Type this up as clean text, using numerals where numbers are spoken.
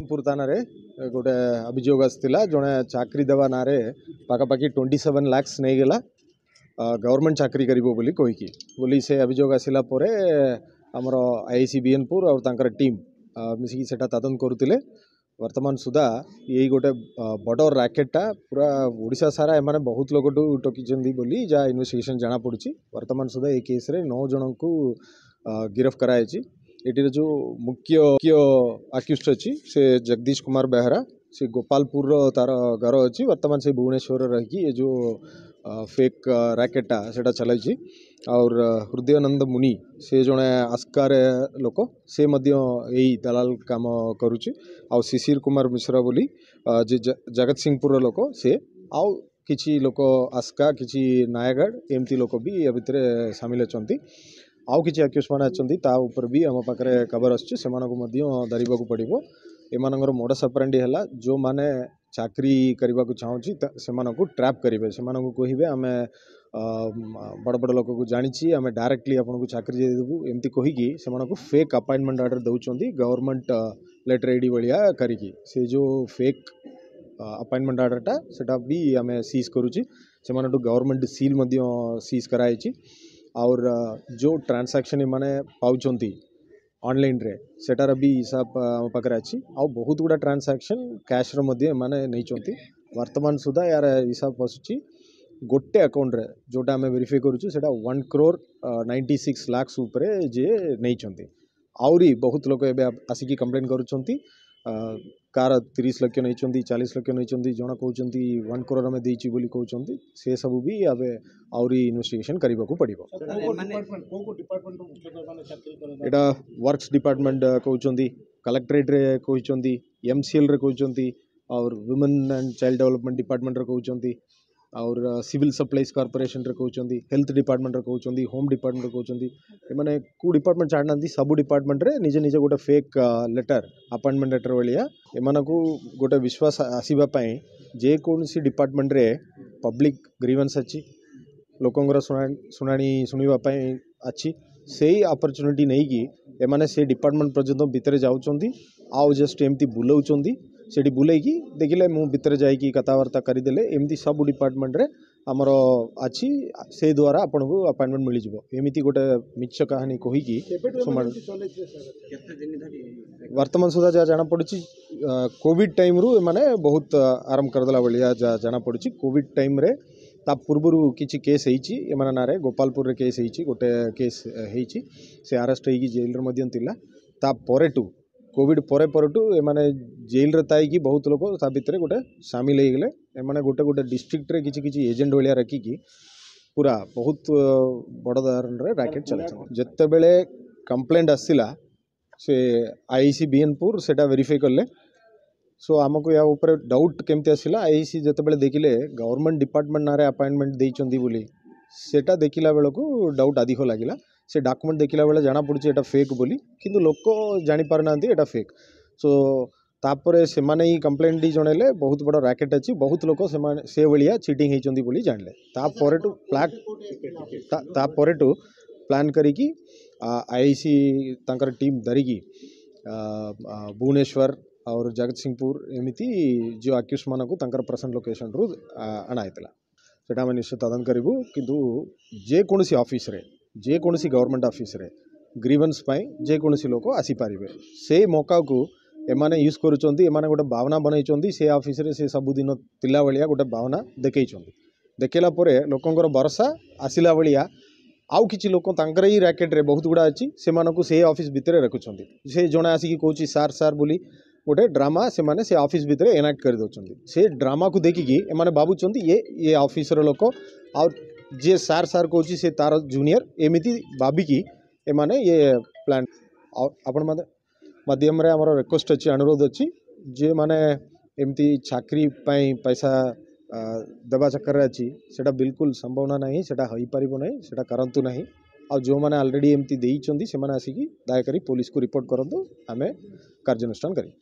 बीएनपुर थाना गोटे अभियोग आसाला जड़े चाकरी देवा ना पाखापाखि 27 लाख नहीं गला गवर्नमेंट चाकरी करिवो बोली कहीकि बोली से अभियोग आसिला परे आमर आईसी बीएनपुर और तांकर टीम मिसिकी सेटा तदंत करुतिले वर्तमान सुधा यही गोटे बड़ रैकेटा पूरा ओडिशा सारा एमाने बहुत लोग टोकी बोली जहाँ इन्वेस्टिगेशन जाना पड़ी वर्तमान सुधा ये केस रे 9 जन को गिरफ्त कराई। ये जो मुख्य आक्यूस्ट अच्छी से जगदीश कुमार बेहरा से गोपालपुर तार घर अच्छी वर्तमान से भुवनेश्वर रही ये जो फेक रैकेटा सेटा चलाई और हृदयानंद मुनि से जड़े आस्कार लोक से यही दलाल काम करुच्ची आ शिशिर कुमार मिश्रा बोली जे जगत सिंहपुर लोक से आउ किछि लोक आस्का किछि नायगढ़ एमती लोक भी या भितर सामिल अच्छा आउ किछि आक्यूज मैंने अच्छा ऊपर भी आम पाखे खबर आसरिबा पड़ो एमानंगर मोडस ऑपरेंडी है जो माने चाकरी करने को चाहूँगी से ट्रैप करेंगे से कहे आम बड़ बड़ लोक को जानी आम डायरेक्टली आपको चाकरी देदेबू एमती कहीकि से फेक अपॉइंटमेंट ऑर्डर दौरान गवर्नमेंट लेटर एडी भाया करी से जो फेक अपॉइंटमेंट ऑर्डरटा सेटा भी आम सीज करुच्ची से गवर्नमेंट सील सीज कराई और जो ट्रांसैक्शन माने पाउचंती ऑनलाइन रे सेटार भी हिसाब आम पाखे अच्छी आ बहुत गुड़ा ट्रांसैक्शन कैश माने नहीं वर्तमान सुधा यार हिसाब पशुची गोटे अकाउंट रे जोटा आम वेरीफाई करुचु सेटा 1 करोड़ 96 लाख उपरे जे नहीं आउरी बहुत लोग एबे आसिकी कंप्लेन करुचंती कार 30 लाख नहीं 40 लाख नहीं जन कहते 1 करोड़ में देची बोली कहते से सब भी आबे आउरी इन्वेस्टिगेशन करने को पड़ो। एटा वर्क्स डिपार्टमेंट कहते कलेक्टरेट रे कहते एमसीएल रे कहते और women and child development department रे कहते और सिविल सप्लाईज कॉर्पोरेशन रे कहते हेल्थ डिपार्टमेंट रे कहते होम डिपार्टमेंट कहते मैंने को डिपार्टमेंट छाड़ना सब डिपार्टमेंट रे निजे निजे गोटे फेक लेटर अपॉइंटमेंट लेटर भाया एमान को गोटे विश्वास आसवाई जेकोसी डिपार्टमेंट रे पब्लिक ग्रीवेंस अच्छी लोकंर शुणाणी शुणापी अच्छी से अपॉर्चुनिटी नहीं कि एमाने से डिपार्टमेंट पर्यंत भितर जाउचंदी आउ जस्ट एमती बुलाउचंदी सेठी बुलेकी देखिले मु भितर जाइकी कथबार्ता करदेले एमती सब डिपार्टमेंट रे आमर अच्छी से द्वारा आपन को अपॉइंटमेंट मिल जिवो एमिति गोटे मिछ कहानी कहीकि वर्तमान सुधा जहाँ जाना पड़ी कोविड टाइम रू माने बहुत आरंभ करदेला भाया जाना पड़ी कोविड टाइम रे ता पूर्वर किसी केस होती ना गोपालपुर रे केस होती गोटे केस होती से अरेस्ट होगी जेल ता परेटू कोविड परे परटू एमाने जेल रे ताई बहुत लोग ता भितर गोटे सामिल हो गले एमाने गोटे गोटे डिस्ट्रिक्ट रे किसी एजेंट भाया रखिकी पूरा बहुत बड़ धरण रैकेट चले जिते बेले कंप्लेंट आसला से आईसी बीएनपुर सेटा वेरीफाई कले सो आमको या ऊपर डाउट केमती आसला आईसी जिते बेले देखिले गवर्नमेंट डिपार्टमेंट ना अपॉइंटमेंट देइचंदी बोली सेटा देखिला बेल को डाउट अधिक लगिला से डॉक्यूमेंट देखिला बेले जाना पड़ी एटा फेक बोली किंतु लोक जानी पार नांती एटा फेक सो तापरे से माने ही कंप्लेंट दी जणेले बहुत बड़ रैकेट अछि बहुत लोक से भलिया चीटिंग हेचंदी बोली जानले तापरे टू प्लान करिकी आईसी तांकर टीम धरिकी भुवनेश्वर और जगत सिंहपुर एमिति जो आक्यूज मान को तांकर प्रेजेंट लोकेशन रु अणाइतला सेटा आम निश्चित तदन करूँ किंतु जेकोसी ऑफिस रे जेकोसी गवर्नमेंट ऑफिस रे ग्रीवेंस पाई जेकोसी लोक आसीपारे से मौका को एमाने यूज करुँच एमाने गोटे भावना बनई से ऑफिस रे से सबुदिन तिला भाया गोटे भावना देखई देखला लोकंर भरोसा आसला भाया आउ किछि लोक तांकर ही रैकेट रे बहुत गुड़ा अच्छी से ऑफिस भितर रखुंट से जड़े आसिक कौच सार सार बोली गोटे ड्रामा से माने से ऑफिस भितर एनाक्ट कर दौरान से ड्रामा को देखिकी एमाने भावुंट ये ऑफिसर लोक और जे सार सार कौच से तार जूनियर एमिति भाविकी एमाने ये प्लान आपण माध्यम रे हमर रिक्वेस्ट अच्छी अनुरोध अच्छी जे माने एमती चाकरी पाई पैसा देवा चक्कर अच्छी सेटा बिल्कुल संभावना नहीं सेटा होई परिबो नहीं सेटा करंतु नहीं आ जो माने ऑलरेडी एमती देइचंदी से माने आसिकी दयाकरी पुलिस को रिपोर्ट करंतु आमे कार्यानुष्ठान करी।